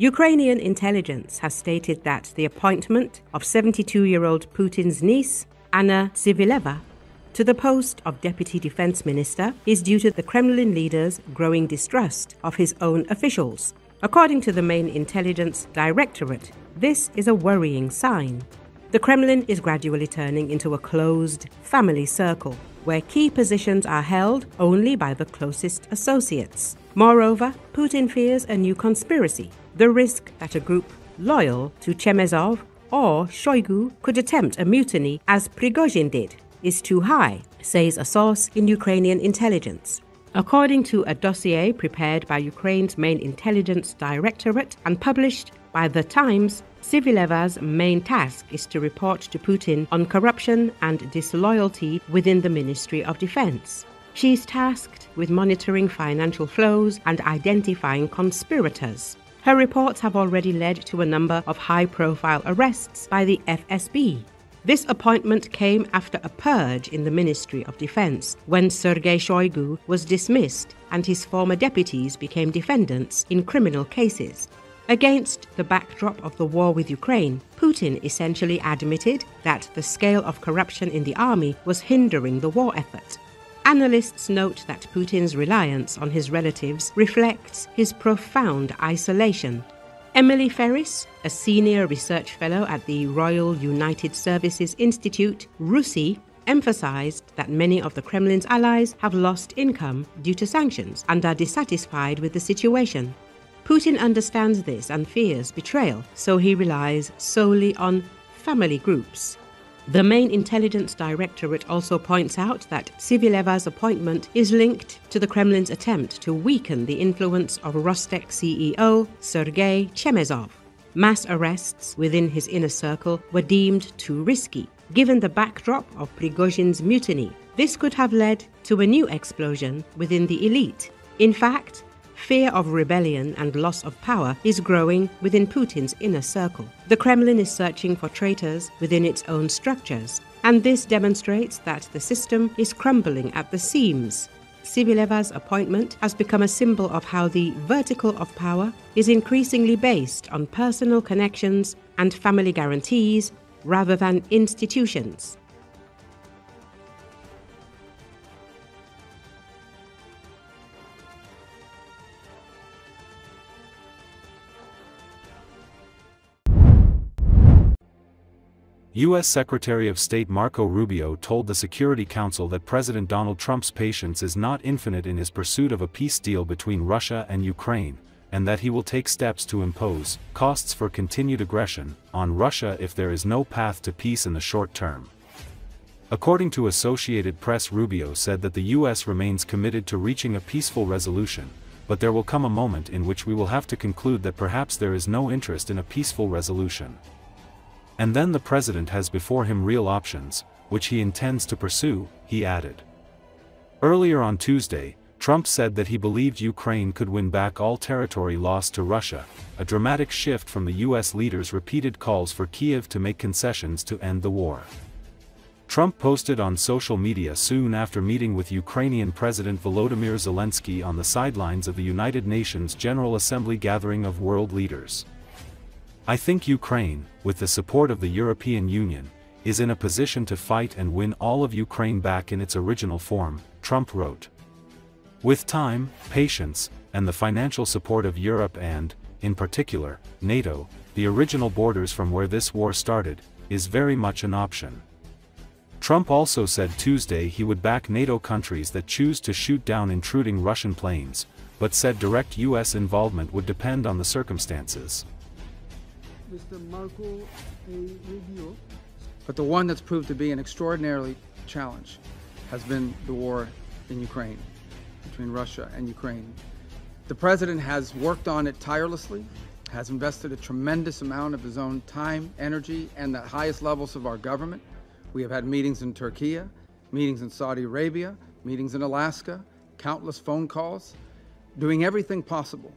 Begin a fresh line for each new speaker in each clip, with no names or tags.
Ukrainian intelligence has stated that the appointment of 72-year-old Putin's niece, Anna Tsivileva, to the post of Deputy Defense Minister is due to the Kremlin leader's growing distrust of his own officials. According to the Main Intelligence Directorate, this is a worrying sign. The Kremlin is gradually turning into a closed family circle, where key positions are held only by the closest associates. Moreover, Putin fears a new conspiracy, the risk that a group loyal to Chemezov or Shoigu could attempt a mutiny as Prigozhin did is too high, says a source in Ukrainian intelligence. According to a dossier prepared by Ukraine's Main Intelligence Directorate and published by The Times, Tsivileva's main task is to report to Putin on corruption and disloyalty within the Ministry of Defense. She is tasked with monitoring financial flows and identifying conspirators. Her reports have already led to a number of high-profile arrests by the FSB. This appointment came after a purge in the Ministry of Defense, when Sergei Shoigu was dismissed and his former deputies became defendants in criminal cases. Against the backdrop of the war with Ukraine, Putin essentially admitted that the scale of corruption in the army was hindering the war effort. Analysts note that Putin's reliance on his relatives reflects his profound isolation. Emily Ferris, a senior research fellow at the Royal United Services Institute, RUSI, emphasized that many of the Kremlin's allies have lost income due to sanctions and are dissatisfied with the situation. Putin understands this and fears betrayal, so he relies solely on family groups. The Main Intelligence Directorate also points out that Tsivileva's appointment is linked to the Kremlin's attempt to weaken the influence of Rostec CEO Sergei Chemezov. Mass arrests within his inner circle were deemed too risky. Given the backdrop of Prigozhin's mutiny, this could have led to a new explosion within the elite. In fact, fear of rebellion and loss of power is growing within Putin's inner circle. The Kremlin is searching for traitors within its own structures, and this demonstrates that the system is crumbling at the seams. Tsivileva's appointment has become a symbol of how the vertical of power is increasingly based on personal connections and family guarantees rather than institutions.
U.S. Secretary of State Marco Rubio told the Security Council that President Donald Trump's patience is not infinite in his pursuit of a peace deal between Russia and Ukraine, and that he will take steps to impose costs for continued aggression on Russia if there is no path to peace in the short term. According to Associated Press, Rubio said that the U.S. remains committed to reaching a peaceful resolution, but there will come a moment in which we will have to conclude that perhaps there is no interest in a peaceful resolution. And then the president has before him real options, which he intends to pursue, he added. Earlier on Tuesday, Trump said that he believed Ukraine could win back all territory lost to Russia, a dramatic shift from the U.S. leader's repeated calls for Kyiv to make concessions to end the war. Trump posted on social media soon after meeting with Ukrainian President Volodymyr Zelensky on the sidelines of the United Nations General Assembly gathering of world leaders. I think Ukraine, with the support of the European Union, is in a position to fight and win all of Ukraine back in its original form, Trump wrote. With time, patience, and the financial support of Europe and, in particular, NATO, the original borders from where this war started, is very much an option. Trump also said Tuesday he would back NATO countries that choose to shoot down intruding Russian planes, but said direct U.S. involvement would depend on the circumstances.
Mr. Marco A. Rubio. But the one that's proved to be an extraordinarily challenge has been the war in Ukraine, between Russia and Ukraine. The president has worked on it tirelessly, has invested a tremendous amount of his own time, energy, and the highest levels of our government. We have had meetings in Turkey, meetings in Saudi Arabia, meetings in Alaska, countless phone calls, doing everything possible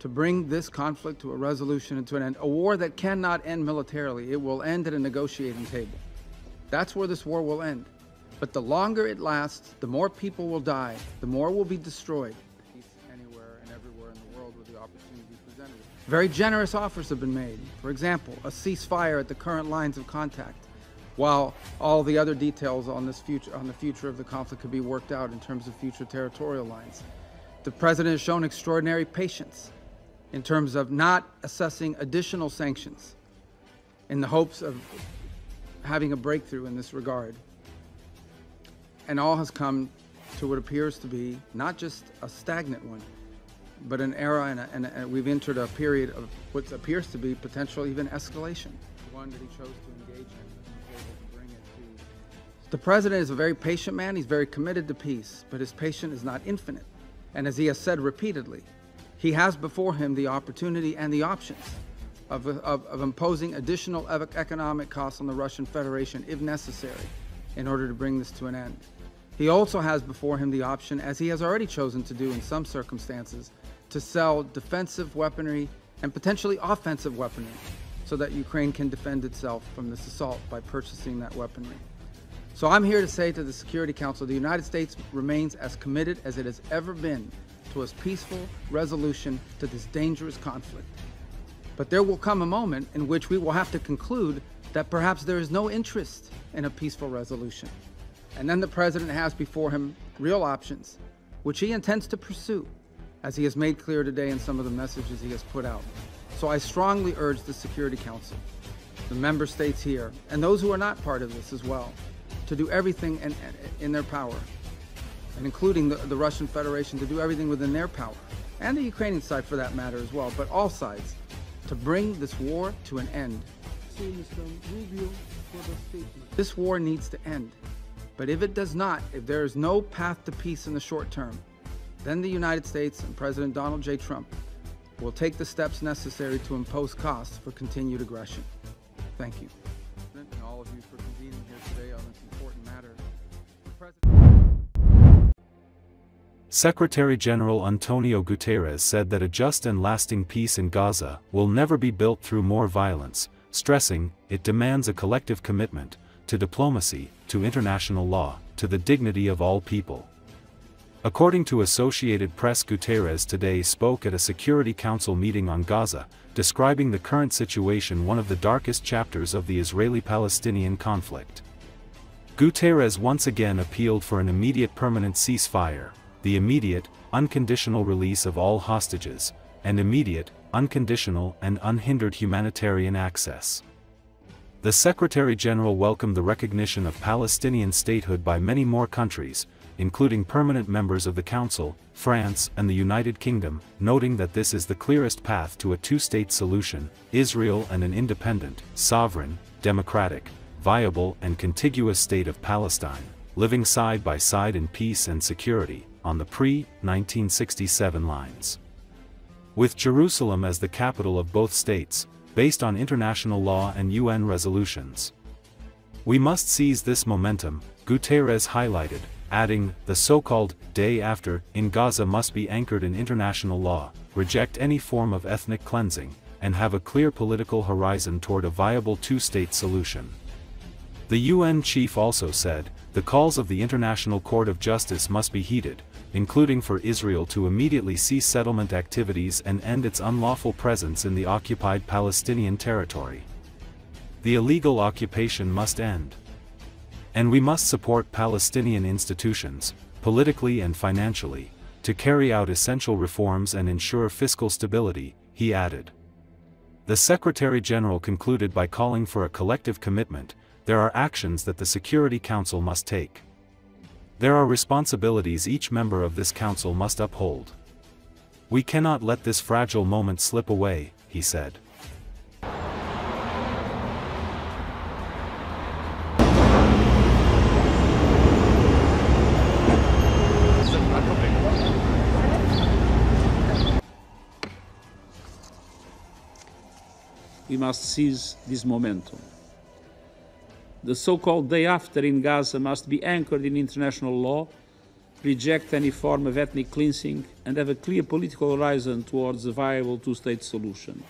to bring this conflict to a resolution and to an end. A war that cannot end militarily. It will end at a negotiating table. That's where this war will end. But the longer it lasts, the more people will die, the more will be destroyed. Peace anywhere and everywhere in the world where the opportunity presented. Very generous offers have been made. For example, a ceasefire at the current lines of contact, while all the other details on the future of the conflict could be worked out in terms of future territorial lines. The president has shown extraordinary patience in terms of not assessing additional sanctions in the hopes of having a breakthrough in this regard. And all has come to what appears to be not just a stagnant one, but an era, and we've entered a period of what appears to be potential even escalation. One that he chose to engage in and was able to bring it to. The president is a very patient man. He's very committed to peace, but his patience is not infinite. And as he has said repeatedly, he has before him the opportunity and the options of imposing additional economic costs on the Russian Federation if necessary in order to bring this to an end. He also has before him the option, as he has already chosen to do in some circumstances, to sell defensive weaponry and potentially offensive weaponry so that Ukraine can defend itself from this assault by purchasing that weaponry. So I'm here to say to the Security Council, the United States remains as committed as it has ever been to a peaceful resolution to this dangerous conflict. But there will come a moment in which we will have to conclude that perhaps there is no interest in a peaceful resolution. And then the president has before him real options, which he intends to pursue, as he has made clear today in some of the messages he has put out. So I strongly urge the Security Council, the member states here, and those who are not part of this as well, to do everything in their power, and including the Russian Federation, to do everything within their power, and the Ukrainian side for that matter as well, but all sides, to bring this war to an end. This war needs to end. But if it does not, if there is no path to peace in the short term, then the United States and President Donald J. Trump will take the steps necessary to impose costs for continued aggression. Thank you. And all of you for convening here today on this important matter.
Secretary General Antonio Guterres said that a just and lasting peace in Gaza will never be built through more violence, stressing it demands a collective commitment to diplomacy, to international law, to the dignity of all people. According to Associated Press, Guterres today spoke at a Security Council meeting on Gaza, describing the current situation one of the darkest chapters of the Israeli-Palestinian conflict. Guterres once again appealed for an immediate permanent ceasefire, the immediate, unconditional release of all hostages, and immediate, unconditional and unhindered humanitarian access. The Secretary General welcomed the recognition of Palestinian statehood by many more countries, including permanent members of the Council, France and the United Kingdom, noting that this is the clearest path to a two-state solution, Israel and an independent, sovereign, democratic, viable and contiguous state of Palestine, living side by side in peace and security, on the pre-1967 lines. With Jerusalem as the capital of both states, based on international law and UN resolutions. We must seize this momentum, Guterres highlighted, adding, the so-called day after in Gaza must be anchored in international law, reject any form of ethnic cleansing, and have a clear political horizon toward a viable two-state solution. The UN chief also said, the calls of the International Court of Justice must be heeded, including for Israel to immediately cease settlement activities and end its unlawful presence in the occupied Palestinian territory. The illegal occupation must end. And we must support Palestinian institutions, politically and financially, to carry out essential reforms and ensure fiscal stability, he added. The Secretary General concluded by calling for a collective commitment. There are actions that the Security Council must take. There are responsibilities each member of this council must uphold. We cannot let this fragile moment slip away, he said.
We must seize this momentum. The so-called day after in Gaza must be anchored in international law, reject any form of ethnic cleansing, and have a clear political horizon towards a viable two-state solution.